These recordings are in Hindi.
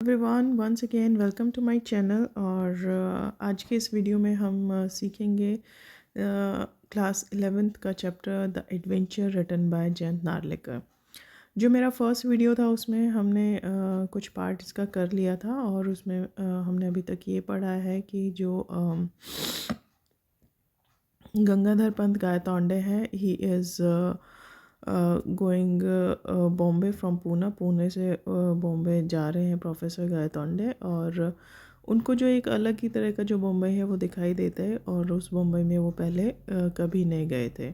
Everyone once again welcome to my channel. और आज के इस वीडियो में हम सीखेंगे क्लास 11th का chapter the adventure written by Jayant Narlikar. जो मेरा फर्स्ट वीडियो था उसमें हमने कुछ पार्ट इसका कर लिया था और उसमें हमने अभी तक ये पढ़ा है कि जो गंगाधर पंत गायतोंडे हैं he is going Bombay from Poona. Pune से बॉम्बे जा रहे हैं प्रोफेसर गायतोंडे, और उनको जो एक अलग ही तरह का जो बॉम्बे है वो दिखाई देता है और उस बॉम्बे में वो पहले कभी नहीं गए थे।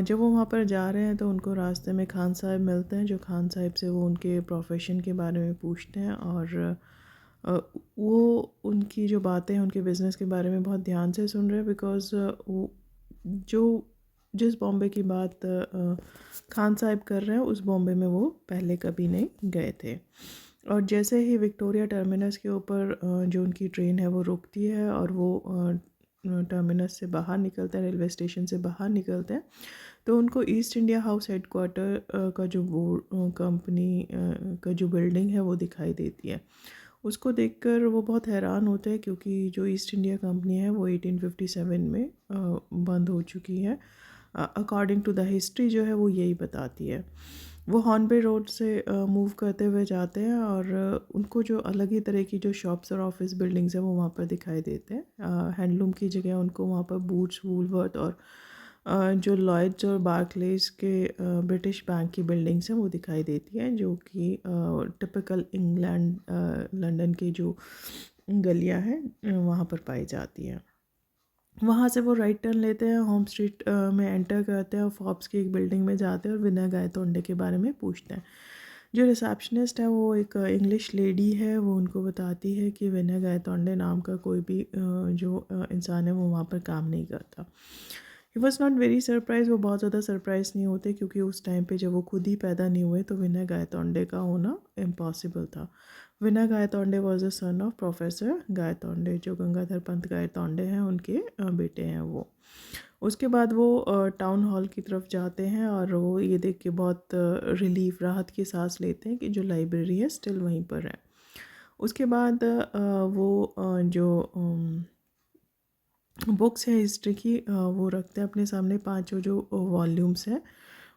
जब वो वहाँ पर जा रहे हैं तो उनको रास्ते में खान साहब मिलते हैं, जो खान साहब से वो उनके प्रोफेशन के बारे में पूछते हैं और अ, वो उनकी जो बातें हैं उनके बिज़नेस के बारे में बहुत ध्यान से सुन रहे हैं, बिकॉज़ वो जो जिस बॉम्बे की बात खान साहब कर रहे हैं उस बॉम्बे में वो पहले कभी नहीं गए थे। और जैसे ही विक्टोरिया टर्मिनस के ऊपर जो उनकी ट्रेन है वो रुकती है और वो टर्मिनस से बाहर निकलते हैं, रेलवे स्टेशन से बाहर निकलते हैं, तो उनको ईस्ट इंडिया हाउस हेडक्वार्टर का जो वो कंपनी का जो बिल्डिंग है वो दिखाई देती है। उसको देखकर वो बहुत हैरान होते हैं, क्योंकि जो ईस्ट इंडिया कंपनी है वो 1857 में बंद हो चुकी है। अकॉर्डिंग टू द हिस्ट्री जो है वो यही बताती है। वो हॉर्नबे रोड से मूव करते हुए जाते हैं और उनको जो अलग ही तरह की जो शॉप्स और ऑफिस बिल्डिंग्स हैं वो वहाँ पर दिखाई देते हैं। हैंडलूम की जगह उनको वहाँ पर बूट्स, वूलवर्थ और जो लॉयड्स और बार्कलेज के ब्रिटिश बैंक की बिल्डिंग्स हैं वो दिखाई देती हैं, जो कि टिपिकल इंग्लैंड लंदन की जो गलियां हैं वहाँ पर पाई जाती हैं। वहाँ से वो राइट टर्न लेते हैं, होम स्ट्रीट में एंटर करते हैं और फॉब्स की एक बिल्डिंग में जाते हैं और विनय गायतोंडे के बारे में पूछते हैं। जो रिसेप्शनिस्ट है वो एक इंग्लिश लेडी है, वो उनको बताती है कि विनय गायतोंडे नाम का कोई भी जो इंसान है वो वहाँ पर काम नहीं करता। He was not very surprise, वो बहुत ज़्यादा सरप्राइज नहीं होते, क्योंकि उस टाइम पे जब वो खुद ही पैदा नहीं हुए तो विनय गायतोंडे का होना इम्पॉसिबल था। Vinay Gaitonde was a son of professor Gaitonde, जो गंगाधर पंत गायतोंडे हैं उनके बेटे हैं वो। उसके बाद वो टाउन हॉल की तरफ जाते हैं और वो ये देख के बहुत रिलीफ, राहत की सांस लेते हैं कि जो लाइब्रेरी है स्टिल वहीं पर है। उसके बाद वो जो बुक्स है हिस्ट्री की वो रखते हैं अपने सामने, पांचों जो वॉल्यूम्स हैं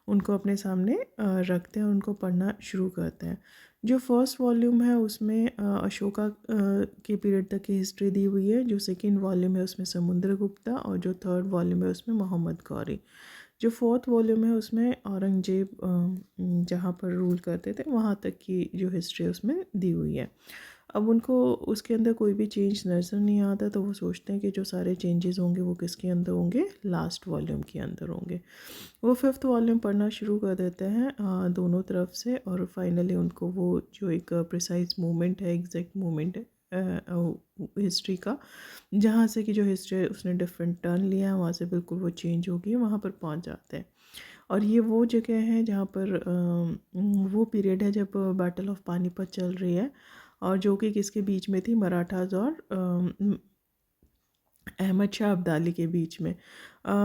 उनको अपने सामने रखते हैं, उनको पढ़ना शुरू करते हैं। जो फर्स्ट वॉल्यूम है उसमें अशोका के पीरियड तक की हिस्ट्री दी हुई है, जो सेकंड वॉल्यूम है उसमें समुद्रगुप्ता, और जो थर्ड वॉल्यूम है उसमें मोहम्मद गौरी। जो फोर्थ वॉल्यूम है उसमें औरंगजेब जहाँ पर रूल करते थे वहाँ तक की जो हिस्ट्री है उसमें दी हुई है। अब उनको उसके अंदर कोई भी चेंज नज़र नहीं आता, तो वो सोचते हैं कि जो सारे चेंजेस होंगे वो किसके अंदर होंगे, लास्ट वॉल्यूम के अंदर होंगे। वो फिफ्थ वॉल्यूम पढ़ना शुरू कर देते हैं दोनों तरफ से, और फाइनली उनको वो जो एक प्रिसाइज मोमेंट है, एग्जैक्ट मोमेंट है हिस्ट्री का, जहाँ से कि जो हिस्ट्री उसने डिफरेंट टर्न लिया है वहाँ से बिल्कुल वो चेंज होगी, वहाँ पर पहुँच जाते हैं। और ये वो जगह है जहाँ पर वो पीरियड है जब बैटल ऑफ पानीपत चल रही है, और जो कि किसके बीच में थी, मराठास और अहमद शाह अब्दाली के बीच में।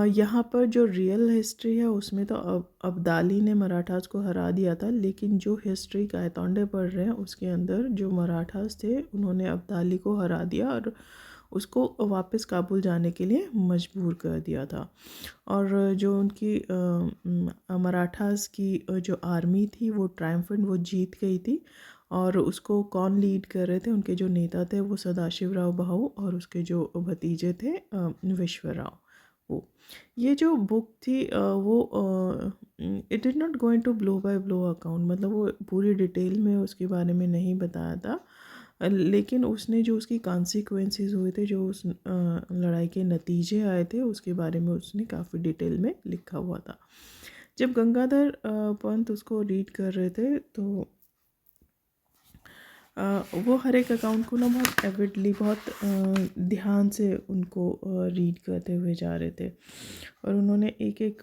यहाँ पर जो रियल हिस्ट्री है उसमें तो अब्दाली ने मराठास को हरा दिया था, लेकिन जो हिस्ट्री गायतोंडे पढ़ रहे हैं उसके अंदर जो मराठास थे उन्होंने अब्दाली को हरा दिया और उसको वापस काबुल जाने के लिए मजबूर कर दिया था। और जो उनकी मराठास की जो आर्मी थी वो ट्रायम्फेंट, वो जीत गई थी। और उसको कौन लीड कर रहे थे, उनके जो नेता थे वो सदाशिवराव भाऊ और उसके जो भतीजे थे विश्वराव। वो ये जो बुक थी वो it is not going to blow by blow account, मतलब वो पूरी डिटेल में उसके बारे में नहीं बताया था, लेकिन उसने जो उसकी कॉन्सिक्वेंसेस हुए थे, जो उस लड़ाई के नतीजे आए थे उसके बारे में उसने काफ़ी डिटेल में लिखा हुआ था। जब गंगाधर पंत उसको रीड कर रहे थे तो वो हर एक अकाउंट को ना बहुत एविडली, बहुत ध्यान से उनको रीड करते हुए जा रहे थे, और उन्होंने एक एक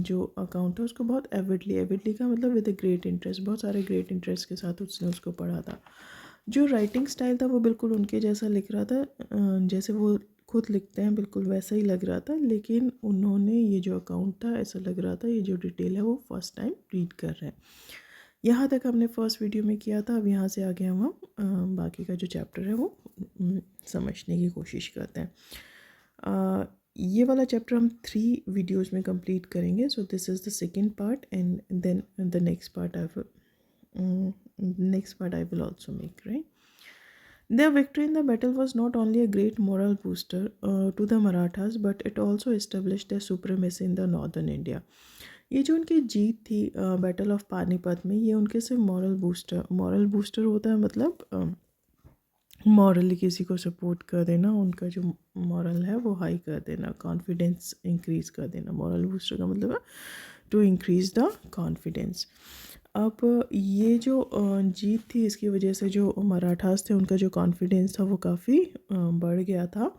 जो अकाउंट है उसको बहुत एविडली, एविडली का मतलब विद अ ग्रेट इंटरेस्ट, बहुत सारे ग्रेट इंटरेस्ट के साथ उसने उसको पढ़ा था। जो राइटिंग स्टाइल था वो बिल्कुल उनके जैसा लिख रहा था, जैसे वो खुद लिखते हैं बिल्कुल वैसा ही लग रहा था, लेकिन उन्होंने ये जो अकाउंट था ऐसा लग रहा था ये जो डिटेल है वो फर्स्ट टाइम रीड कर रहे हैं। यहाँ तक हमने फर्स्ट वीडियो में किया था। अब यहाँ से आगे हम बाकी का जो चैप्टर है वो समझने की कोशिश करते हैं। ये वाला चैप्टर हम 3 वीडियोज़ में कंप्लीट करेंगे। So this is the second part and then the next part I will also make, right? Their victory in the battle was not only a great moral booster to the Marathas, but it also established their supremacy in the northern India. ये जो उनकी जीत थी बैटल ऑफ पानीपत में, ये उनके सिर्फ मॉरल बूस्टर होता है, मतलब मॉरली किसी को सपोर्ट कर देना, उनका जो मॉरल है वो हाई कर देना, कॉन्फिडेंस इंक्रीज़ कर देना। मॉरल बूस्टर का मतलब है टू इंक्रीज़ द कॉन्फिडेंस। अब ये जो जीत थी, इसकी वजह से जो मराठास थे उनका जो कॉन्फिडेंस था वो काफ़ी बढ़ गया था।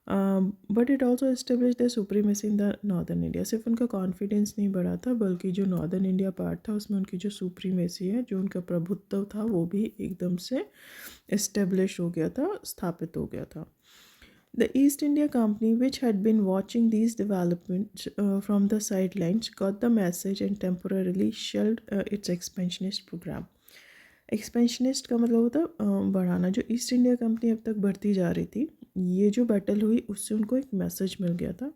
But it also establish the supremacy in the northern India. सिर्फ उनका कॉन्फिडेंस नहीं बढ़ा था, बल्कि जो नॉर्दर्न इंडिया पार्ट था उसमें उनकी जो सुप्रीमेसी है, जो उनका प्रभुत्व था, वो भी एकदम से एस्टेब्लिश हो गया था, स्थापित हो गया था। The East India Company, which had been watching these developments from the sidelines, got the message and temporarily shelved its expansionist program. Expansionist का मतलब होता है बढ़ाना। जो ईस्ट इंडिया कंपनी अब तक बढ़ती जा रही थी, ये जो बैटल हुई उससे उनको एक मैसेज मिल गया था।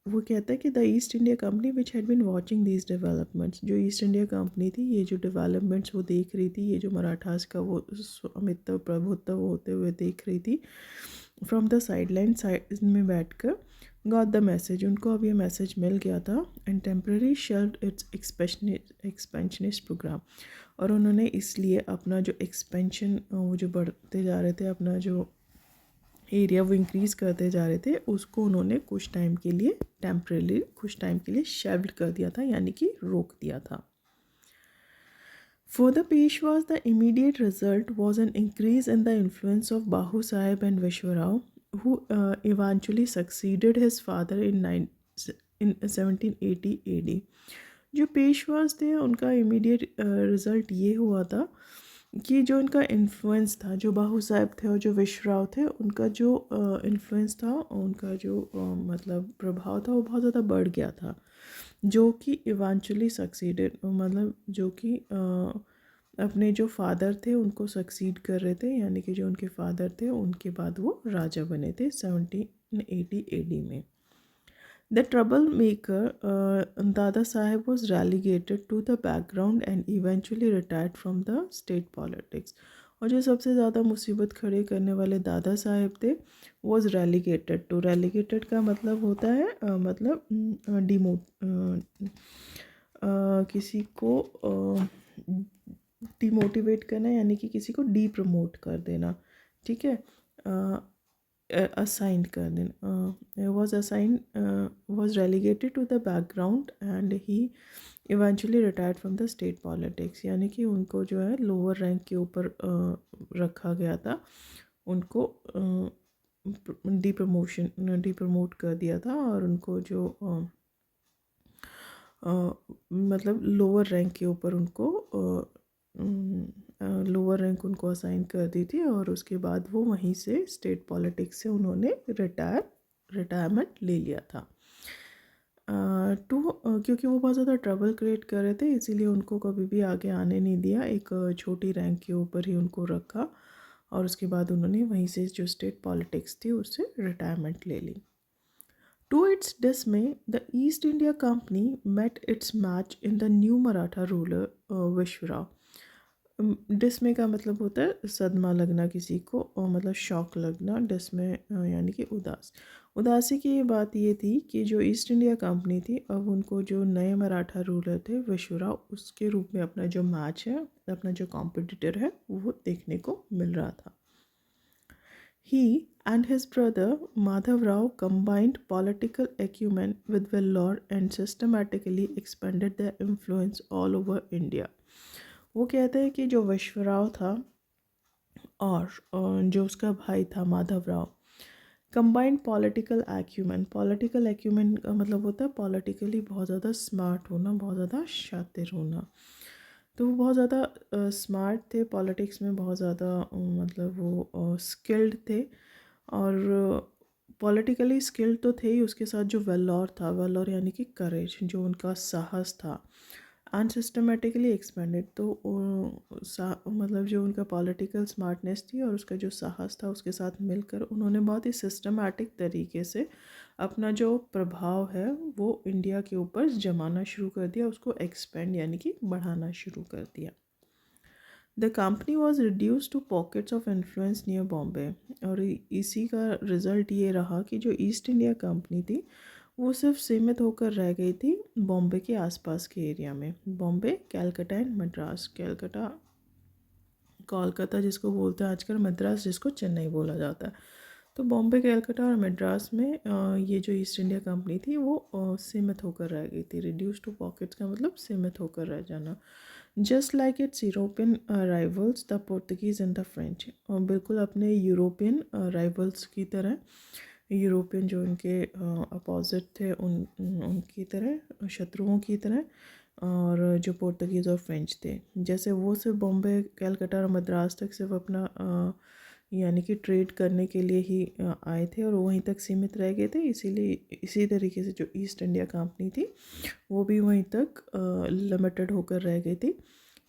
वो कहता है कि the East India Company which had been watching these developments, जो ईस्ट इंडिया कंपनी थी, ये जो डेवलपमेंट्स वो देख रही थी, ये जो मराठास का वो स्वामित्व प्रभुत्व होते हुए देख रही थी फ्रॉम द साइड में बैठ कर, गॉट द मैसेज, उनको अब ये मैसेज मिल गया था, and temporary shelved its expansionist programme. और उन्होंने इसलिए अपना जो एक्सपेंशन, वो जो बढ़ते जा रहे थे, अपना जो एरिया वो इंक्रीज़ करते जा रहे थे, उसको उन्होंने कुछ टाइम के लिए शेल्व्ड कर दिया था, यानी कि रोक दिया था। For the Peshwas, the immediate result was an increase in the influence of Bahu Sahib and Vishwarao, who eventually succeeded his father in 1780 AD. जो पेशवास थे उनका इमीडिएट रिज़ल्ट ये हुआ था कि जो इनका इन्फ्लुएंस था, जो बाहू साहब थे और जो विश्वराव थे, उनका जो इन्फ्लुएंस था, उनका जो मतलब प्रभाव था, वो बहुत ज़्यादा बढ़ गया था, जो कि इवेंचुअली सक्सीडेड, मतलब जो कि अपने जो फादर थे उनको सक्सीड कर रहे थे, यानी कि जो उनके फादर थे उनके बाद वो राजा बने थे 1780 AD में। The troublemaker, Dada Saheb, was relegated to the background and eventually retired from the state politics. और जो सबसे ज़्यादा मुसीबत खड़े करने वाले दादा साहेब थे, वॉज रेलीगेटेड का मतलब होता है मतलब किसी को डिमोटिवेट करना, यानी कि किसी को डी प्रमोट कर देना, ठीक है, असाइन कर देना। was relegated to the background and he eventually retired from the state politics, यानी कि उनको जो है लोअर रैंक के ऊपर रखा गया था, उनको डिप्रमोट कर दिया था, और उनको जो मतलब लोअर रैंक के ऊपर उनको लोअर रैंक उनको असाइन कर दी थी, और उसके बाद वो वहीं से स्टेट पॉलिटिक्स से उन्होंने रिटायरमेंट ले लिया था। क्योंकि वो बहुत ज़्यादा ट्रबल क्रिएट कर रहे थे, इसीलिए उनको कभी भी आगे आने नहीं दिया, एक छोटी रैंक के ऊपर ही उनको रखा, और उसके बाद उन्होंने वहीं से जो स्टेट पॉलिटिक्स थी उससे रिटायरमेंट ले ली। To its dismay, the East India Company met its match in the new Maratha ruler Vishwarao. डिस्मे का मतलब होता है सदमा लगना किसी को, और मतलब शॉक लगना। डिस्मे यानी कि उदासी की ये बात ये थी कि जो ईस्ट इंडिया कंपनी थी, अब उनको जो नए मराठा रूलर थे विश्वराव, उसके रूप में अपना जो मैच है, अपना जो कॉम्पिटिटर है, वो देखने को मिल रहा था। He and his brother Madhav Rao combined political acumen with valor and systematically expanded their influence all over India. वो कहते हैं कि जो विश्वराव था और जो उसका भाई था Madhav Rao, combined political acumen का मतलब होता है पॉलिटिकली बहुत ज़्यादा स्मार्ट होना, बहुत ज़्यादा शातिर होना। तो वो बहुत ज़्यादा स्मार्ट थे, पॉलिटिक्स में बहुत ज़्यादा मतलब वो स्किल्ड थे, और पॉलिटिकली स्किल्ड तो थे ही, उसके साथ जो वेलोर था, वेलोर यानी कि करेज, जो उनका साहस था, अनसिस्टमेटिकली एक्सपेंडेड। तो मतलब जो उनका पॉलिटिकल स्मार्टनेस थी और उसका जो साहस था उसके साथ मिलकर उन्होंने बहुत ही सिस्टमेटिक तरीके से अपना जो प्रभाव है वो इंडिया के ऊपर जमाना शुरू कर दिया, उसको एक्सपेंड यानी कि बढ़ाना शुरू कर दिया। The company was reduce to pockets of influence near Bombay. और इसी का रिज़ल्ट ये रहा कि जो ईस्ट इंडिया कंपनी थी वो सिर्फ सीमित होकर रह गई थी बॉम्बे के आसपास के एरिया में। बॉम्बे, कैलकाटा एंड मद्रास। कैलकाटा कोलकाता जिसको बोलते हैं आजकल, मद्रास जिसको चेन्नई बोला जाता है। तो बॉम्बे, कैलकाटा और मद्रास में ये जो ईस्ट इंडिया कंपनी थी वो सीमित होकर रह गई थी। रिड्यूस टू पॉकेट्स का मतलब सीमित होकर रह जाना। Just like it's European rivals the Portuguese and the French. और बिल्कुल अपने यूरोपियन राइवल्स की तरह, यूरोपियन जो उनके अपोजिट थे उनकी तरह, शत्रुओं की तरह, और जो पोर्तुगीज़ और फ्रेंच थे, जैसे वो सिर्फ बॉम्बे, कलकत्ता और मद्रास तक सिर्फ अपना यानी कि ट्रेड करने के लिए ही आए थे और वहीं तक सीमित रह गए थे। इसीलिए इसी तरीके से जो ईस्ट इंडिया कंपनी थी वो भी वहीं तक लिमिटेड होकर रह गई थी।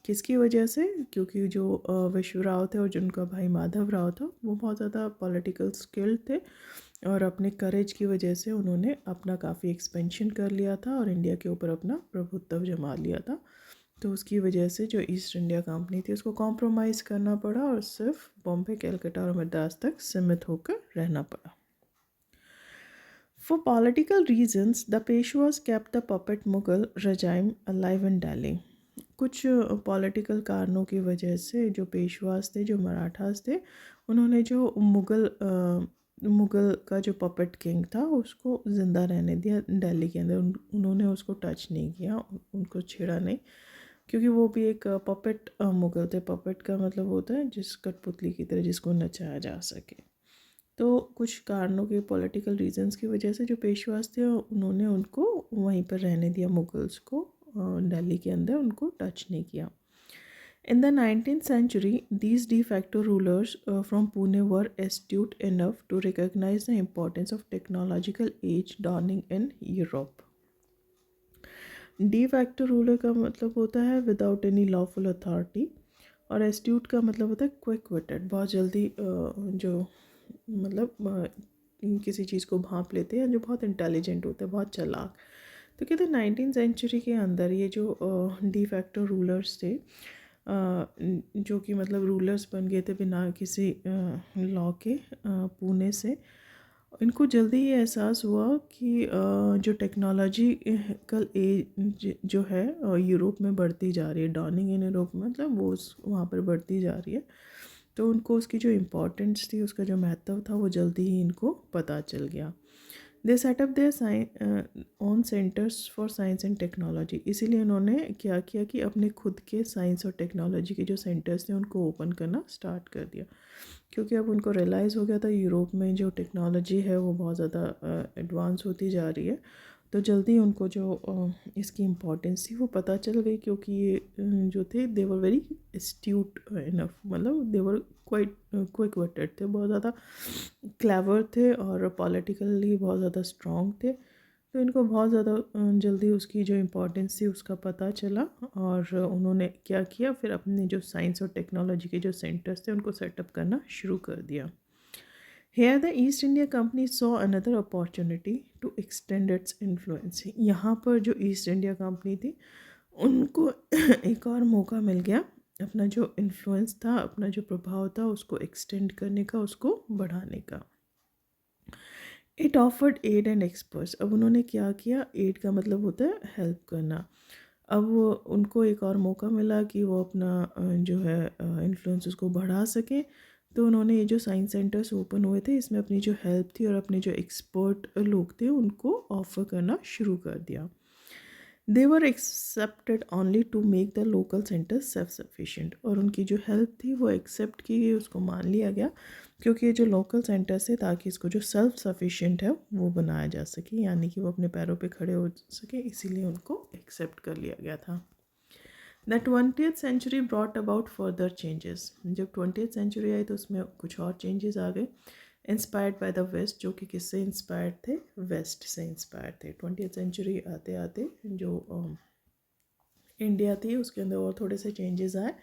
किसकी वजह से? क्योंकि जो विश्व राव थे और जिनका भाई माधव राव था वो बहुत ज़्यादा पॉलिटिकल स्किल्ड थे और अपने करेज की वजह से उन्होंने अपना काफ़ी एक्सपेंशन कर लिया था और इंडिया के ऊपर अपना प्रभुत्व जमा लिया था। तो उसकी वजह से जो ईस्ट इंडिया कंपनी थी उसको कॉम्प्रोमाइज़ करना पड़ा और सिर्फ बॉम्बे, कलकत्ता और मद्रास तक सीमित होकर रहना पड़ा। For political reasons, the Peshwas kept the puppet Mughal regime alive in Delhi. कुछ पॉलिटिकल कारणों की वजह से जो पेशवास थे, जो मराठास थे, उन्होंने जो मुग़ल का जो पपेट किंग था उसको ज़िंदा रहने दिया दिल्ली के अंदर। उन्होंने उसको टच नहीं किया, उनको छेड़ा नहीं, क्योंकि वो भी एक पपेट मुग़ल थे। पपेट का मतलब होता है जिस कठपुतली की तरह जिसको नचाया जा सके। तो कुछ कारणों के, पॉलिटिकल रीजंस की वजह से जो पेशवास थे उन्होंने उनको वहीं पर रहने दिया, मुगल्स को दिल्ली के अंदर उनको टच नहीं किया। In the 19th century, these de facto rulers from Pune were astute enough to recognize the importance of technological age dawning in Europe. De facto ruler का मतलब होता है without any lawful authority, और astute का मतलब होता है क्विक विटेड, बहुत जल्दी जो मतलब किसी चीज़ को भांप लेते हैं, जो बहुत इंटेलिजेंट होते हैं, बहुत चालाक। तो कहते हैं 19th सेंचुरी के अंदर ये जो डी फैक्टो रूलर्स थे, जो कि मतलब रूलर्स बन गए थे बिना किसी लॉ के, पुणे से, इनको जल्दी ये एहसास हुआ कि जो टेक्नोलॉजिकल एज जो है यूरोप में बढ़ती जा रही है, डॉनिंग इन यूरोप मतलब वो वहाँ पर बढ़ती जा रही है। तो उनको उसकी जो इम्पोर्टेंस थी, उसका जो महत्व था, वो जल्दी ही इनको पता चल गया। दे setup their own centres for science and technology. इसीलिए उन्होंने क्या किया कि अपने खुद के साइंस और टेक्नोलॉजी के जो सेंटर्स थे उनको ओपन करना स्टार्ट कर दिया, क्योंकि अब उनको रियलाइज़ हो गया था यूरोप में जो टेक्नोलॉजी है वो बहुत ज़्यादा एडवांस होती जा रही है। तो जल्दी उनको जो इसकी इम्पोर्टेंस थी वो पता चल गई, क्योंकि ये जो थे दे वर वेरी एस्ट्यूट इनफ, मतलब दे वर क्वाइट क्विक विटेड थे, बहुत ज़्यादा क्लेवर थे और पॉलिटिकली बहुत ज़्यादा स्ट्रॉन्ग थे। तो इनको बहुत ज़्यादा जल्दी उसकी जो इम्पोर्टेंस थी उसका पता चला, और उन्होंने क्या किया, फिर अपने जो साइंस और टेक्नोलॉजी के जो सेंटर्स थे उनको सेटअप करना शुरू कर दिया। Here the East India Company saw another opportunity to extend its influence. यहाँ पर जो ईस्ट इंडिया कंपनी थी उनको एक और मौका मिल गया अपना जो इन्फ्लुएंस था, अपना जो प्रभाव था उसको एक्सटेंड करने का, उसको बढ़ाने का। It offered aid and experts. अब उन्होंने क्या किया, एड का मतलब होता है हेल्प करना। अब उनको एक और मौका मिला कि वो अपना जो है इन्फ्लुएंस उसको बढ़ा सकें। तो उन्होंने ये जो साइंस सेंटर्स ओपन हुए थे इसमें अपनी जो हेल्प थी और अपने जो एक्सपर्ट लोग थे उनको ऑफ़र करना शुरू कर दिया। They were accepted only to make the local centre self sufficient. और उनकी जो हेल्प थी वो एक्सेप्ट की गई, उसको मान लिया गया, क्योंकि ये जो लोकल सेंटर्स है ताकि इसको जो सेल्फ सफिशेंट है वो बनाया जा सके, यानी कि वो अपने पैरों पे खड़े हो सके, इसीलिए उनको एक्सेप्ट कर लिया गया था। The 20th century brought about further changes. जब 20th सेंचुरी आई तो उसमें कुछ और चेंजेस आ गए। इंस्पायर्ड बाय द वेस्ट, जो कि किससे इंस्पायर्ड थे, वेस्ट से इंस्पायर्ड थे। 20th सेंचुरी आते आते जो इंडिया थी उसके अंदर और थोड़े से चेंजेस आए,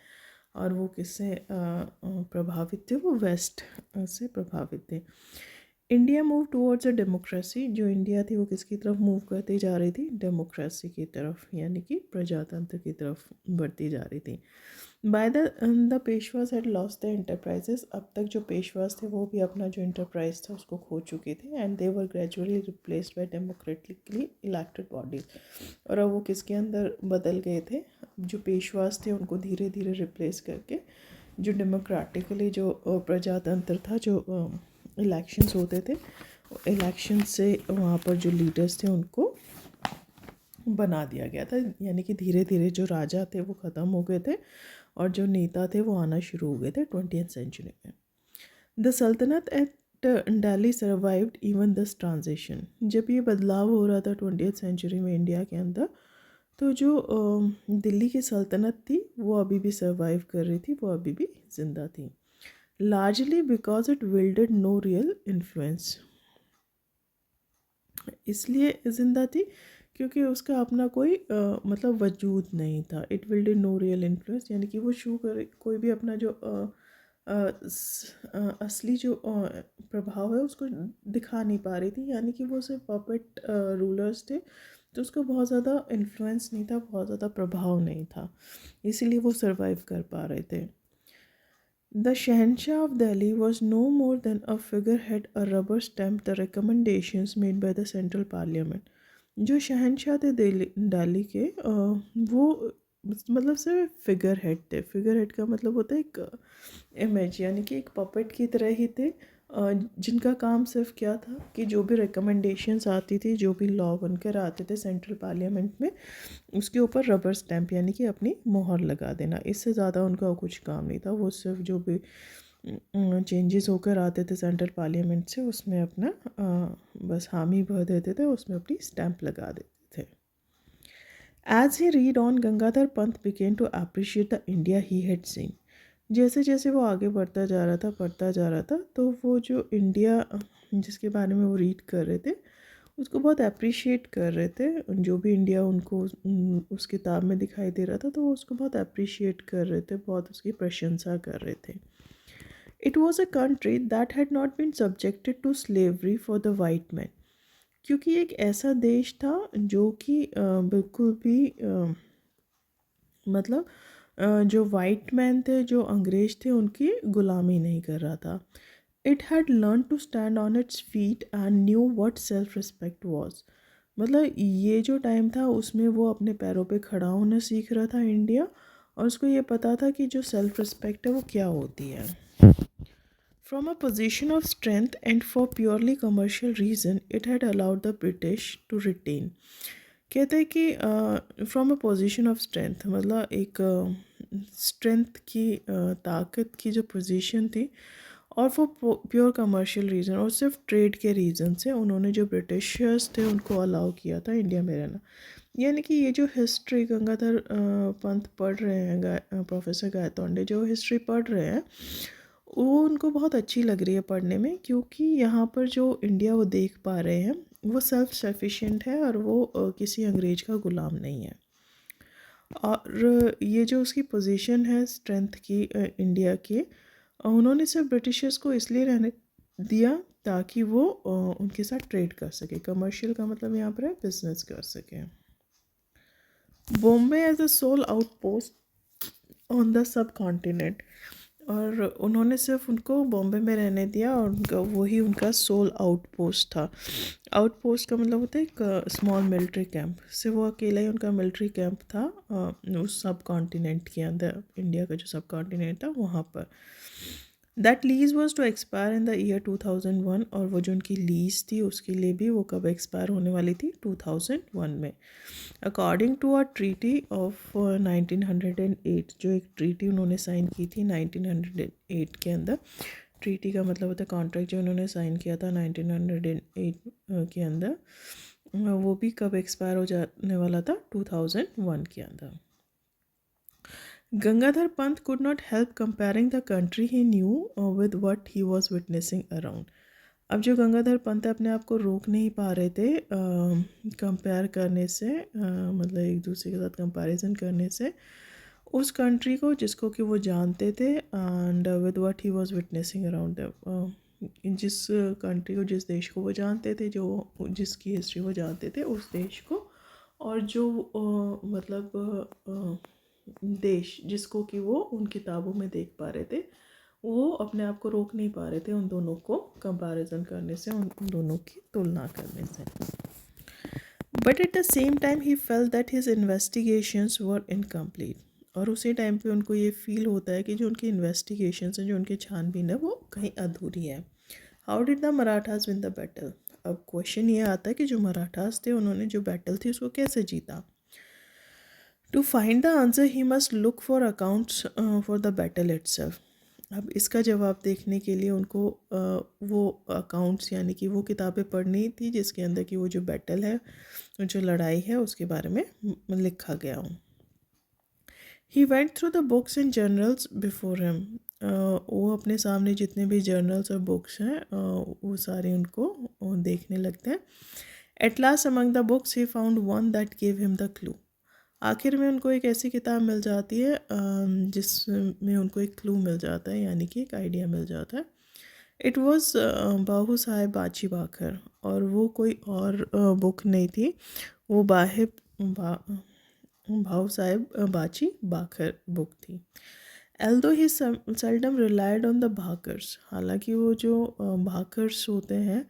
और वो किससे प्रभावित थे, वो वेस्ट से प्रभावित थे। India move towards a democracy, जो इंडिया थी वो किसकी तरफ मूव करती जा रही थी, डेमोक्रेसी की तरफ, यानी कि प्रजातंत्र की तरफ बढ़ती जा रही थी। By the Peshwas had lost the enterprises, अब तक जो पेशवास थे वो भी अपना जो इंटरप्राइज था उसको खो चुके थे, and they were gradually replaced by democratically elected bodies, और अब वो किसके अंदर बदल गए थे, जो पेशवास थे उनको धीरे धीरे रिप्लेस करके जो डेमोक्रेटिकली जो प्रजातंत्र था, जो इलेक्शंस होते थे, इलेक्शन से वहाँ पर जो लीडर्स थे उनको बना दिया गया था, यानी कि धीरे धीरे जो राजा थे वो ख़त्म हो गए थे और जो नेता थे वो आना शुरू हो गए थे 20th सेंचुरी में। The sultanate at Delhi survived even this transition, जब ये बदलाव हो रहा था 20th सेंचुरी में इंडिया के अंदर, तो जो दिल्ली की सल्तनत थी वो अभी भी सर्वाइव कर रही थी, वो अभी भी ज़िंदा थी, largely because it wielded no real influence, इसलिए ज़िंदा थी क्योंकि उसका अपना कोई मतलब वजूद नहीं था। It wielded no real influence, यानी कि वो शो करे कोई भी अपना जो असली जो प्रभाव है उसको दिखा नहीं पा रही थी, यानी कि वो सिर्फ पपेट रूलर्स थे, तो उसका बहुत ज़्यादा इन्फ्लुएंस नहीं था, बहुत ज़्यादा प्रभाव नहीं था, इसीलिए वो सर्वाइव कर पा रहे थे। The Shahanshah of Delhi was no more than a figurehead, a rubber stamp the recommendations made by the central parliament. जो शहनशाह थे दिल्ली के वो मतलब सिर्फ फिगर हेड थे। फिगर हेड का मतलब होता है एक इमेज, यानी कि एक पपेट की तरह ही थे, जिनका काम सिर्फ क्या था कि जो भी रिकमेंडेशंस आती थी, जो भी लॉ बनकर आते थे सेंट्रल पार्लियामेंट में, उसके ऊपर रबर स्टैम्प यानी कि अपनी मोहर लगा देना, इससे ज़्यादा उनका कुछ काम नहीं था। वो सिर्फ जो भी चेंजेस होकर आते थे सेंट्रल पार्लियामेंट से उसमें अपना बस हामी भर देते थे, उसमें अपनी स्टैम्प लगा देते थे। As he read on, Gangadhar Pant began to appreciate the India he had seen, जैसे जैसे वो आगे बढ़ता जा रहा था पढ़ता जा रहा था, तो वो जो इंडिया जिसके बारे में वो रीड कर रहे थे उसको बहुत अप्रिशिएट कर रहे थे, जो भी इंडिया उनको उस किताब में दिखाई दे रहा था तो वो उसको बहुत अप्रिशिएट कर रहे थे, बहुत उसकी प्रशंसा कर रहे थे। It was a country that had not been subjected to slavery for the white man, क्योंकि एक ऐसा देश था जो कि बिल्कुल भी मतलब जो वाइट मैन थे, जो अंग्रेज थे, उनकी गुलामी नहीं कर रहा था। It had learn to stand on its feet and knew what self respect was, मतलब ये जो टाइम था उसमें वो अपने पैरों पे खड़ा होना सीख रहा था इंडिया, और उसको ये पता था कि जो सेल्फ रिस्पेक्ट है वो क्या होती है। From a position of strength and for purely commercial reason it had allowed the British to retain, कहते हैं कि from a position of strength, मतलब एक स्ट्रेंथ की ताकत की जो पोजीशन थी, और फॉर प्योर कमर्शियल रीज़न, और सिर्फ ट्रेड के रीज़न से उन्होंने जो ब्रिटिशर्स थे उनको अलाउ किया था इंडिया में रहना। यानी कि ये जो हिस्ट्री गंगाधर पंत पढ़ रहे हैं, प्रोफेसर गायतोंडे जो हिस्ट्री पढ़ रहे हैं, वो उनको बहुत अच्छी लग रही है पढ़ने में, क्योंकि यहाँ पर जो इंडिया वो देख पा रहे हैं वो सेल्फ सफिशिएंट है और वो किसी अंग्रेज का गुलाम नहीं है। और ये जो उसकी पोजीशन है स्ट्रेंथ की इंडिया की, उन्होंने सिर्फ ब्रिटिशर्स को इसलिए रहने दिया ताकि वो उनके साथ ट्रेड कर सके, कमर्शियल का मतलब यहाँ पर है बिजनेस कर सके। Bombay as a sole outpost on the subcontinent, और उन्होंने सिर्फ उनको बॉम्बे में रहने दिया, और उनका वही उनका सोल आउटपोस्ट था। आउटपोस्ट का मतलब होता है एक स्मॉल मिलिट्री कैंप, से वो अकेला ही उनका मिलिट्री कैंप था उस सब कॉन्टिनेंट के अंदर, इंडिया का जो सब कॉन्टिनेंट था वहाँ पर। That lease was to expire in the year 2001, और वो जो उनकी लीज थी उसके लिए भी वो कब एक्सपायर होने वाली थी, 2001 में। According to a treaty of 1908, जो एक ट्रीटी उन्होंने साइन की थी 1908 के अंदर, ट्रीटी का मतलब होता है कॉन्ट्रैक्ट, जो उन्होंने साइन किया था 1908 के अंदर, वो भी कब एक्सपायर हो जाने वाला था, 2001 के अंदर। Gangadhar Pant could not help comparing the country he knew with what he was witnessing around. अब जो गंगाधर पंत अपने आप को रोक नहीं पा रहे थे कंपेयर करने से, मतलब एक दूसरे के साथ कंपैरिजन करने से उस कंट्री को जिसको कि वो जानते थे, and with what he was witnessing around them, जिस कंट्री को, जिस देश को वो जानते थे, जो जिसकी हिस्ट्री वो जानते थे, उस देश को, और जो मतलब देश जिसको कि वो उन किताबों में देख पा रहे थे, वो अपने आप को रोक नहीं पा रहे थे उन दोनों को कंपैरिजन करने से, उन दोनों की तुलना करने से. But at the same time he fail that his investigations were incomplete. और उसी टाइम पे उनको ये फील होता है कि जो उनकी इन्वेस्टिगेशंस हैं, जो उनकी छानबीन है, वो कहीं अधूरी है. How did the Marathas win the battle. अब क्वेश्चन ये आता है कि जो मराठास थे, उन्होंने जो बैटल थी उसको कैसे जीता. To find the answer he must look for accounts for the battle itself. अब इसका जवाब देखने के लिए उनको वो अकाउंट्स यानी कि वो किताबें पढ़नी थी जिसके अंदर कि वो जो बैटल है, जो लड़ाई है, उसके बारे में लिखा गया हो. He went through the books and journals before him. वो अपने सामने जितने भी जर्नल्स और बुक्स हैं वो सारे उनको देखने लगते हैं. At last among the books he found one that give him the clue. आखिर में उनको एक ऐसी किताब मिल जाती है जिसमें उनको एक क्लू मिल जाता है, यानी कि एक आइडिया मिल जाता है. इट वॉज बाहू साहेब बाची बाखर. और वो कोई और बुक नहीं थी, वो भाऊ साहेब बाची बाखर बुक थी. एल्दो ही सेल्डम रिलायड ऑन द भाकर्स. हालांकि वो जो भाकर्स होते हैं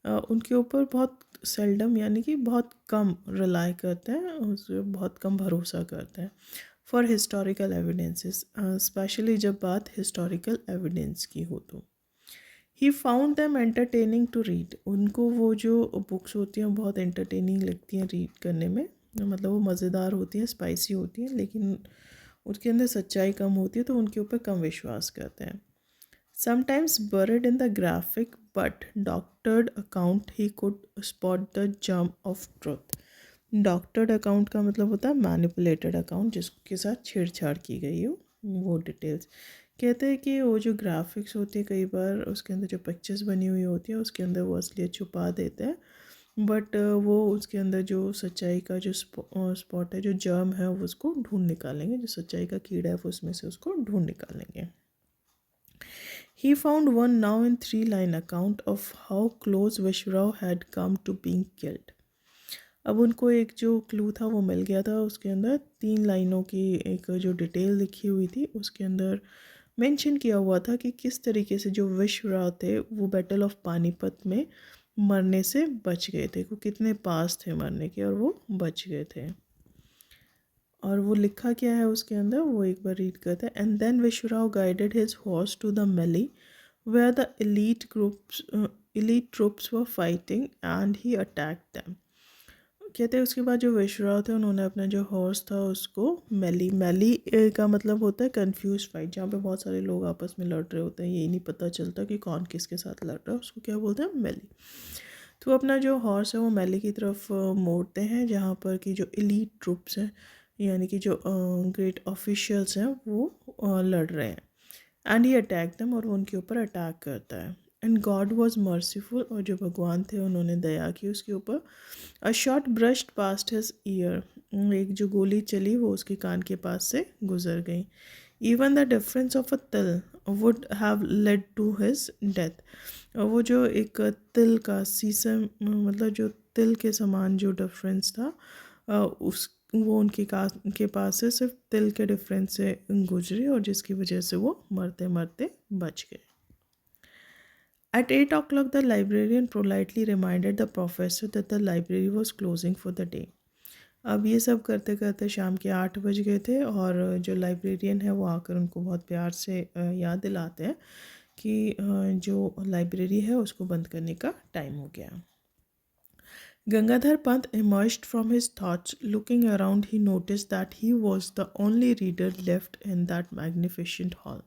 उनके ऊपर बहुत सेल्डम यानी कि बहुत कम रिलाई करते हैं, उस बहुत कम भरोसा करते हैं फॉर हिस्टोरिकल एविडेंसेस, स्पेशली जब बात हिस्टोरिकल एविडेंस की हो तो. He found them entertaining to read. उनको वो जो बुक्स होती हैं बहुत एंटरटेनिंग लगती हैं रीड करने में, मतलब वो मज़ेदार होती हैं, स्पाइसी होती हैं, लेकिन उसके अंदर सच्चाई कम होती है तो उनके ऊपर कम विश्वास करते हैं. Sometimes buried in the graphic but doctored account he could spot the germ of truth. Doctored account का मतलब होता है manipulated account, जिसके साथ छेड़छाड़ की गई हो वो डिटेल्स. कहते हैं कि वो जो ग्राफिक्स होती है कई बार उसके अंदर जो पिक्चर्स बनी हुई होती है उसके अंदर वो असलियत छुपा देते हैं, बट वो उसके अंदर जो सच्चाई का जो स्पॉट है, जो जर्म है, वो उसको ढूंढ निकालेंगे, जो सच्चाई का कीड़ा है वो उसमें से उसको ढूंढ निकालेंगे. He found one now in 3-line account of how close Vishrao had come to being killed. अब उनको एक जो क्लू था वो मिल गया था, उसके अंदर 3 लाइनों की एक जो डिटेल लिखी हुई थी उसके अंदर मेंशन किया हुआ था कि किस तरीके से जो विश्वराव थे वो बैटल ऑफ पानीपत में मरने से बच गए थे, वो कितने पास थे मरने के और वो बच गए थे. और वो लिखा क्या है उसके अंदर वो एक बार रीड करते हैं. And then Vishwarao guided his horse to the melee where the elite troops were fighting and he attacked them. कहते हैं उसके बाद जो विश्वराव थे उन्होंने अपना जो हॉर्स था उसको मैली का मतलब होता है कंफ्यूज फाइट, जहाँ पे बहुत सारे लोग आपस में लड़ रहे होते हैं, यही नहीं पता चलता कि कौन किसके साथ लड़ रहा है, उसको क्या बोलते हैं, मैली. तो अपना जो हॉर्स है वो मैली की तरफ मोड़ते हैं जहाँ पर कि जो एलीट ट्रूप्स हैं यानी कि जो ग्रेट ऑफिशियल्स हैं वो लड़ रहे हैं. एंड ही अटैक दम, और वो उनके ऊपर अटैक करता है. एंड गॉड वॉज मर्सीफुल, और जो भगवान थे उन्होंने दया की उसके ऊपर. A shot brushed past his year. एक जो गोली चली वो उसके कान के पास से गुजर गई. Even the difference of a til would have led to his death. वो जो एक तिल का सीसम मतलब जो तिल के समान जो डिफरेंस था उस वो उनके के पास से सिर्फ तिल के डिफरेंस से गुजरी और जिसकी वजह से वो मरते मरते बच गए. At 8 o'clock, the librarian politely reminded the professor that the library was closing for the day. अब ये सब करते करते शाम के 8 बज गए थे और जो लाइब्रेरियन है वो आकर उनको बहुत प्यार से याद दिलाते हैं कि जो लाइब्रेरी है उसको बंद करने का टाइम हो गया. Gangadhar Pant emerged from his thoughts. Looking around, he noticed that he was the only reader left in that magnificent hall.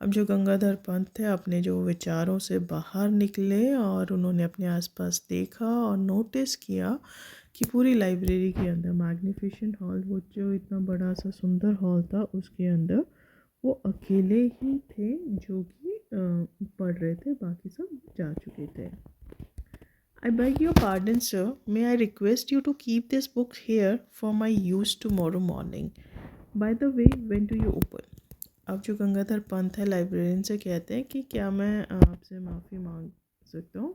अब जो गंगाधर पंत थे अपने जो विचारों से बाहर निकले और उन्होंने अपने आसपास देखा और नोटिस किया कि पूरी लाइब्रेरी के अंदर मैग्निफिसेंट हॉल, वो जो इतना बड़ा सा सुंदर हॉल था उसके अंदर वो अकेले ही थे जो कि पढ़ रहे थे, बाकी सब जा चुके थे. I beg your pardon, sir. May I request you to keep this book here for my use tomorrow morning? By the way, when do you open? अब जो गंगाधर पंत है लाइब्रेरियन से कहते हैं कि क्या मैं आपसे माफ़ी मांग सकता हूँ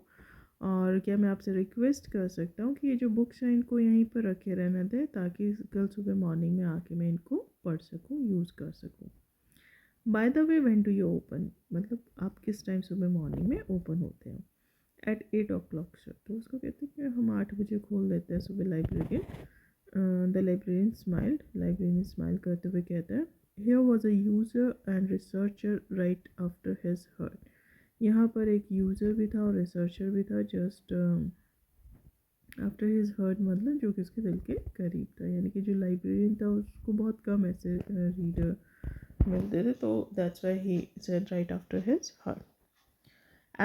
और क्या मैं आपसे रिक्वेस्ट कर सकता हूँ कि ये जो बुक्स हैं इनको यहीं पर रखे रहने दें ताकि कल सुबह मॉर्निंग में आके मैं इनको पढ़ सकूँ, यूज़ कर सकूँ. By the way when do you open, मतलब आप किस टाइम सुबह मॉर्निंग में ओपन होते हैं. At 8 o'clock sir. तो उसको कहते हैं कि हम 8 बजे खोल देते हैं सुबह लाइब्रेरी. द लाइब्रेरियन स्माइल करते हुए कहता है, here was a user and researcher right after his heart. यहाँ पर एक यूज़र भी था और रिसर्चर भी था जस्ट आफ्टर हिज हर्ट, मतलब जो कि उसके दिल के करीब था. यानी कि जो लाइब्रेरियन था उसको बहुत कम ऐसे रीडर मिलते थे, तो that's why he said right after his heart.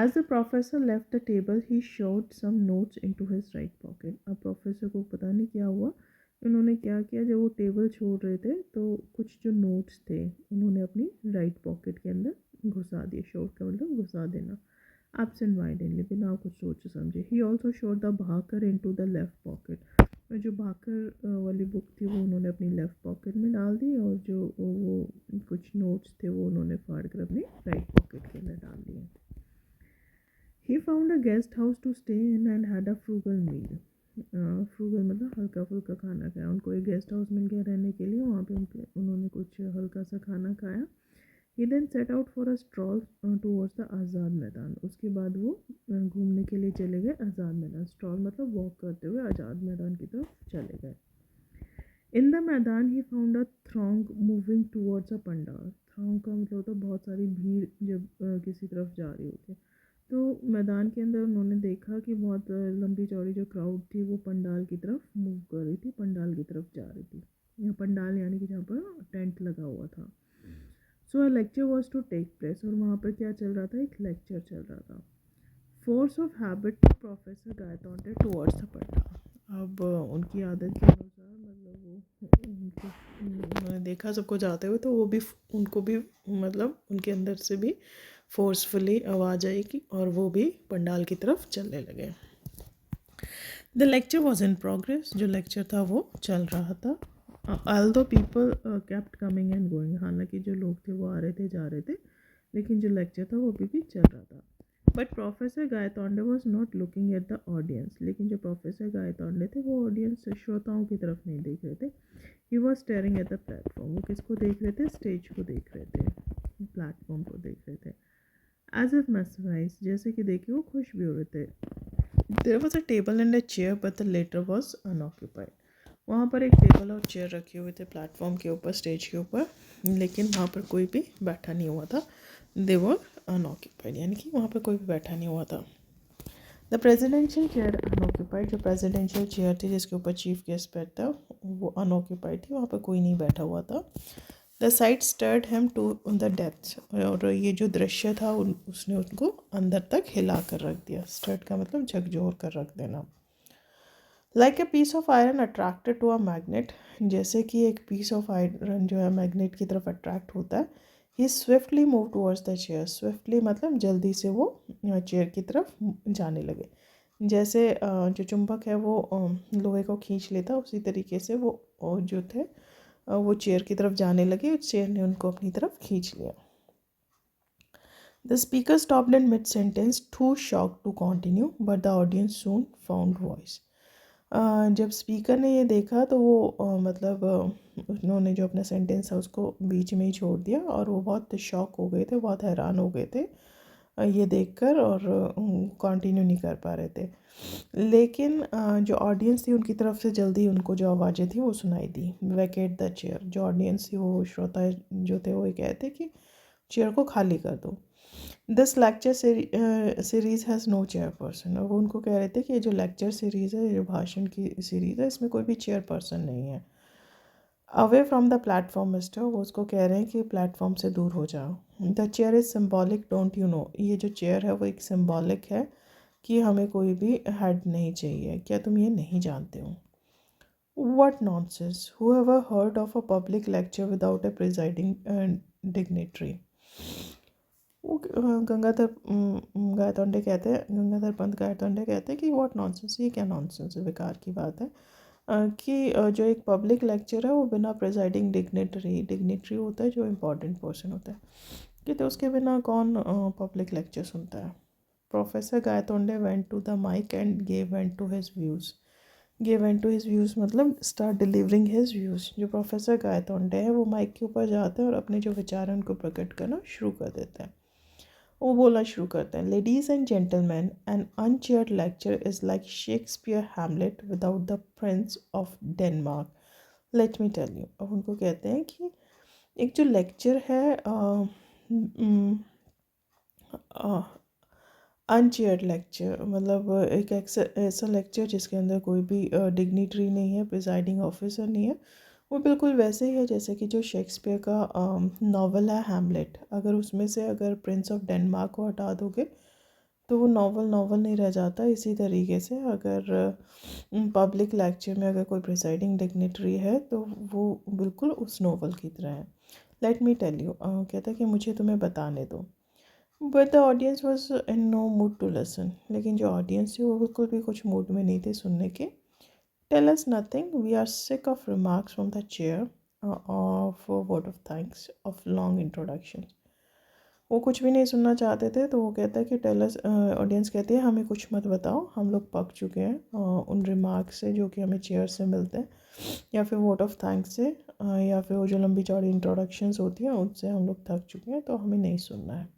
As the professor left the table, he shoved some notes into his right pocket. अब प्रोफेसर को पता नहीं क्या हुआ, उन्होंने क्या किया, जब वो टेबल छोड़ रहे थे तो कुछ जो नोट्स थे उन्होंने अपनी राइट पॉकेट के अंदर घुसा दिए. शोड का मतलब घुसा देना. एब्सेंट माइंडेडली, बिना कुछ सोचे समझे. He also showed the bhakar into the left pocket. जो भाकर वाली बुक थी वो उन्होंने अपनी लेफ्ट पॉकेट में डाल दी और जो वो कुछ नोट्स थे वो उन्होंने फाड़ कर अपनी राइट पॉकेट के अंदर डाल दिए. He found a guest house to stay in and had a frugal meal. Frugal मतलब हल्का फुल्का खाना खाया. उनको एक गेस्ट हाउस मिल गया रहने के लिए, वहाँ पे उन्होंने कुछ हल्का सा खाना खाया. He then set out for a stroll towards the Azad Maidan. उसके बाद वो घूमने के लिए चले गए आज़ाद मैदान. स्ट्रॉल मतलब वॉक करते हुए आज़ाद मैदान की तरफ चले गए. इन द मैदान he found a throng moving towards a pandal. Throng का मतलब होता है बहुत सारी भीड़ जब किसी तरफ जा रही होती है. तो मैदान के अंदर उन्होंने देखा कि बहुत लंबी चौड़ी जो क्राउड थी वो पंडाल की तरफ मूव कर रही थी, पंडाल की तरफ जा रही थी. यहाँ पंडाल यानी कि जहाँ पर टेंट लगा हुआ था. So a lecture was to take place. और वहाँ पर क्या चल रहा था, एक लेक्चर चल रहा था. Force of habit professor Gaitonde towards the pandal. अब उनकी आदत के अनुसार, मतलब वो उन्होंने देखा सबको जाते हुए तो वो भी उनको भी मतलब उनके अंदर से भी फोर्सफुली आवाज़ आएगी और वो भी पंडाल की तरफ चलने लगे. The lecture was in progress. जो लेक्चर था वो चल रहा था. Although people kept coming and going. हालांकि जो लोग थे वो आ रहे थे जा रहे थे, लेकिन जो लेक्चर था वो अभी भी चल रहा था. But professor Gaitonde was not looking at the audience. लेकिन जो प्रोफेसर गायतोंडे थे वो ऑडियंस श्रोताओं की तरफ नहीं देख रहे थे. He was staring at the platform. वो किसको देख रहे थे, स्टेज को देख रहे थे, प्लेटफॉर्म को देख रहे थे. एज इफ mesmerized, जैसे कि देखिए वो खुश भी हो रहे थे. There was a table and a chair but the latter was unoccupied. वहाँ पर एक टेबल और चेयर रखे हुए थे प्लेटफॉर्म के ऊपर, स्टेज के ऊपर, लेकिन वहाँ पर कोई भी बैठा नहीं हुआ था. दे वर अनऑक्यूपाइड, यानी कि वहाँ पर कोई भी बैठा नहीं हुआ था. The presidential chair unoccupied. जो प्रेजिडेंशियल चेयर थी जिसके ऊपर चीफ गेस्ट बैठता वो अनऑक्यूपाइड थी, वहाँ पर कोई नहीं बैठा हुआ था. The sight stirred him to the depths. और ये जो दृश्य था उसने उनको अंदर तक हिला कर रख दिया. स्टर्ड का मतलब झकझोर कर रख देना. Like a piece of iron attracted to a magnet. जैसे कि एक पीस ऑफ आयरन जो है मैग्नेट की तरफ अट्रैक्ट होता है. He swiftly move towards the chair. Swiftly मतलब जल्दी से वो चेयर की तरफ जाने लगे. जैसे जो चुंबक है वो लोहे को खींच लेता, उसी तरीके से वो जो थे वो चेयर की तरफ जाने लगे. चेयर ने उनको अपनी तरफ खींच लिया. The speaker stopped in mid sentence, too shocked to continue but the audience soon found voice. जब स्पीकर ने ये देखा तो वो मतलब उन्होंने जो अपना सेंटेंस था उसको बीच में ही छोड़ दिया और वो बहुत शॉक हो गए थे, बहुत हैरान हो गए थे ये देखकर, और कंटिन्यू नहीं कर पा रहे थे. लेकिन जो ऑडियंस थी उनकी तरफ से जल्दी उनको जो आवाज़ें थी वो सुनाई दी. वैकेट द चेयर. जो ऑडियंस थी वो श्रोता जो थे वो ये कहते कि चेयर को खाली कर दो. This lecture series has no chairperson. और वो उनको कह रहे थे कि ये जो लेक्चर सीरीज़ है, ये जो भाषण की सीरीज़ है, इसमें कोई भी चेयरपर्सन नहीं है. Away from the platform mister. वो उसको कह रहे हैं कि प्लेटफॉर्म से दूर हो जाओ. The chair is symbolic, don't you know. ये जो चेयर है वो एक सिम्बॉलिक है कि हमें कोई भी हेड नहीं चाहिए. क्या तुम ये नहीं जानते हो? What nonsense. Whoever heard of a public lecture without a presiding dignitary. वो गंगाधर पंत गायतोंडे कहते हैं कि व्हाट नॉनसेंस, ये क्या नॉनसेंस है, बेकार की बात है। कि जो एक पब्लिक लेक्चर है वो बिना प्रिजाइडिंग डिग्नेटरी होता है जो इम्पोर्टेंट पर्सन होता है कि तो उसके बिना कौन पब्लिक लेक्चर सुनता है। Professor Gaitonde went to the mic and give vent to his views मतलब स्टार्ट डिलीवरिंग हिज व्यूज़। जो प्रोफेसर गायतोंडे हैं वो माइक के ऊपर जाते हैं और अपने जो विचार हैं उनको प्रकट करना शुरू कर देते हैं। वो बोलना शुरू करते हैं, ladies and gentleman, an unchaired lecture is like Shakespeare Hamlet without the prince of Denmark, let me tell you. अब उनको कहते हैं कि एक जो लेक्चर है अनचेयर्ड लेक्चर मतलब एक ऐसा लेक्चर जिसके अंदर कोई भी डिग्निटरी नहीं है, प्रिजाइडिंग ऑफिसर नहीं है, वो बिल्कुल वैसे ही है जैसे कि जो शेक्सपियर का नावल है हैमलेट। अगर उसमें से अगर प्रिंस ऑफ डेनमार्क को हटा दोगे तो वो नावल नहीं रह जाता। इसी तरीके से अगर पब्लिक लेक्चर में अगर कोई प्रिसाइडिंग डिग्नेटरी है तो वो बिल्कुल उस नावल की तरह है। लेट मी टेल यू, कहता है कि मुझे तुम्हें बताने दो। But the audience was in no mood to listen, लेकिन जो ऑडियंस थी वो बिल्कुल भी कुछ मूड में नहीं थे सुनने के। Tell us nothing, we are sick of remarks from the chair of word of thanks of long introduction. वो कुछ भी नहीं सुनना चाहते थे तो वो कहता है कि टेलस, ऑडियंस कहती है हमें कुछ मत बताओ, हम लोग पक चुके हैं उन रिमार्क से जो कि हमें चेयर से मिलते हैं या फिर वोट ऑफ थैंक्स से या फिर वो जो लंबी चौड़ी इंट्रोडक्शंस होती हैं उनसे हम लोग थक चुके हैं, तो हमें नहीं सुनना है।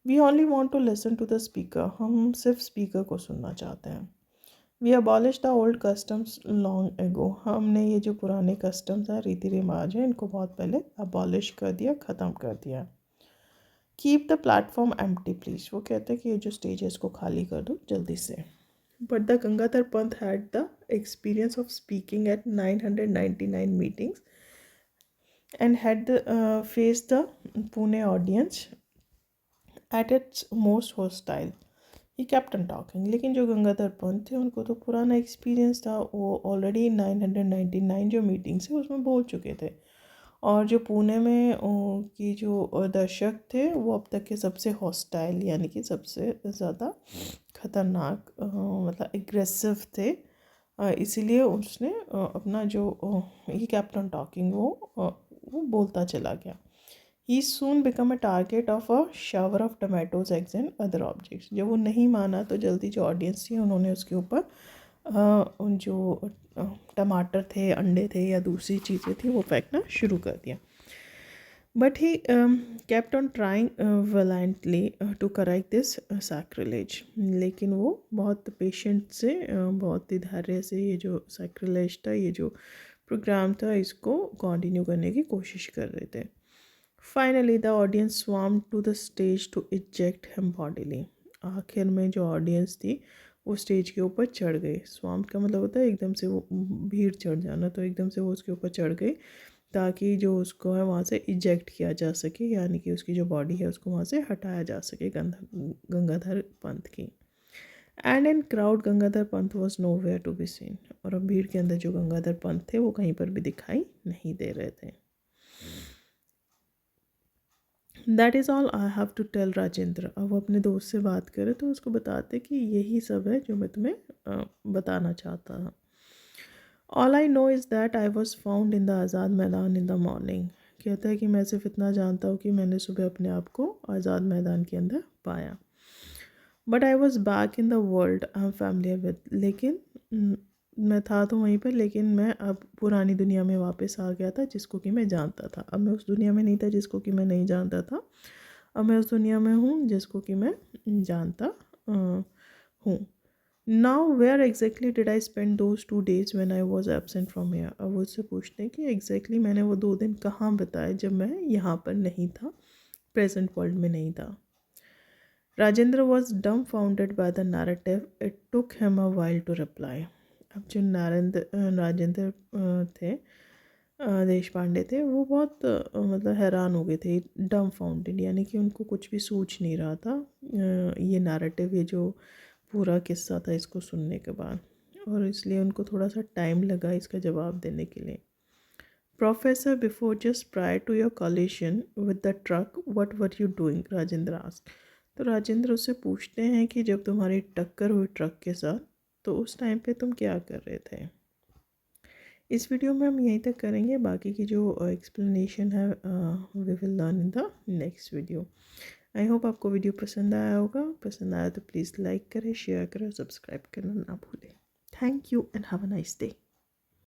We only want to listen to the speaker, हम सिर्फ स्पीकर को सुनना चाहते हैं। We abolish the old customs long ago, हमने ये जो पुराने कस्टम्स हैं, रीति रिवाज हैं, इनको बहुत पहले अबॉलिश कर दिया, ख़त्म कर दिया। Keep the platform empty please, वो कहते हैं कि ये जो स्टेज है इसको खाली कर दो जल्दी से। But the Gangadhar Pant had the experience of speaking at 999 meetings and had face the Pune audience at its most hostile, he kept on talking. लेकिन जो गंगाधर पंत थे उनको तो पुराना एक्सपीरियंस था, वो ऑलरेडी 999 जो मीटिंग्स है उसमें बोल चुके थे। और जो पुणे में की जो दर्शक थे वो अब तक के सबसे हॉस्टाइल यानी कि सबसे ज़्यादा ख़तरनाक मतलब एग्रेसिव थे। इसीलिए उसने अपना जो ये कैप्टन टॉकिंग वो बोलता चला गया। He soon become a target of a shower of tomatoes eggs and other objects. जब वो नहीं माना तो जल्दी जो ऑडियंस थी उन्होंने उसके ऊपर उन जो टमाटर थे, अंडे थे या दूसरी चीज़ें थी वो फेंकना शुरू कर दिया। But he kept on trying valiantly to correct this sacrilege, लेकिन वो बहुत पेशेंट से बहुत ही धैर्य से ये जो सैक्रिलेज था, ये जो प्रोग्राम था, इसको कंटिन्यू करने की कोशिश कर रहे थे। Finally the audience swarm to the stage to eject him bodily, आखिर में जो ऑडियंस थी वो स्टेज के ऊपर चढ़ गए। स्वाम का मतलब होता है एकदम से वो भीड़ चढ़ जाना, तो एकदम से वो उसके ऊपर चढ़ गई ताकि जो उसको है वहाँ से इजेक्ट किया जा सके, यानी कि उसकी जो बॉडी है उसको वहाँ से हटाया जा सके गंगाधर पंत की। And in crowd Gangadhar Pant was nowhere to be seen, और अब भीड़ के अंदर जो गंगाधर पंत थे वो कहीं पर भी दिखाई नहीं दे रहे थे। That is all I have to tell Rajendra. अब वो अपने दोस्त से बात करे तो उसको बताते कि यही सब है जो मैं तुम्हें बताना चाहता था। All I know is that I was found in the Azad Maidan in the morning. कहता है कि मैं सिर्फ इतना जानता हूँ कि मैंने सुबह अपने आप को आज़ाद मैदान के अंदर पाया। But I was back in the world I am familiar with, लेकिन मैं था तो वहीं पर, लेकिन मैं अब पुरानी दुनिया में वापस आ गया था जिसको कि मैं जानता था। अब मैं उस दुनिया में नहीं था जिसको कि मैं नहीं जानता था, अब मैं उस दुनिया में हूँ जिसको कि मैं जानता हूँ। Now where exactly did I spend those 2 days when I was absent from here. अब उससे पूछते हैं कि एग्जैक्टली मैंने वो 2 दिन कहाँ बिताए जब मैं यहाँ पर नहीं था, प्रेजेंट वर्ल्ड में नहीं था। Rajendra was dumbfounded by the narrative, it took him a while to reply. अब जो राजेंद्र थे देश पांडे थे, वो बहुत मतलब हैरान हो गए थे। डम फाउंडेड यानी कि उनको कुछ भी सूझ नहीं रहा था ये नैरेटिव, ये जो पूरा किस्सा था इसको सुनने के बाद, और इसलिए उनको थोड़ा सा टाइम लगा इसका जवाब देने के लिए। Professor before just prior to your collision with the truck what were you doing, Rajendra asked. तो राजेंद्र उससे पूछते हैं कि जब तुम्हारी टक्कर हुई ट्रक के साथ तो उस टाइम पे तुम क्या कर रहे थे। इस वीडियो में हम यहीं तक करेंगे, बाकी की जो एक्सप्लेनेशन है we will learn in the next video. I hope आपको वीडियो पसंद आया होगा। पसंद आया तो प्लीज़ लाइक करें, शेयर करें, सब्सक्राइब करना ना भूलें। Thank you and have a nice day.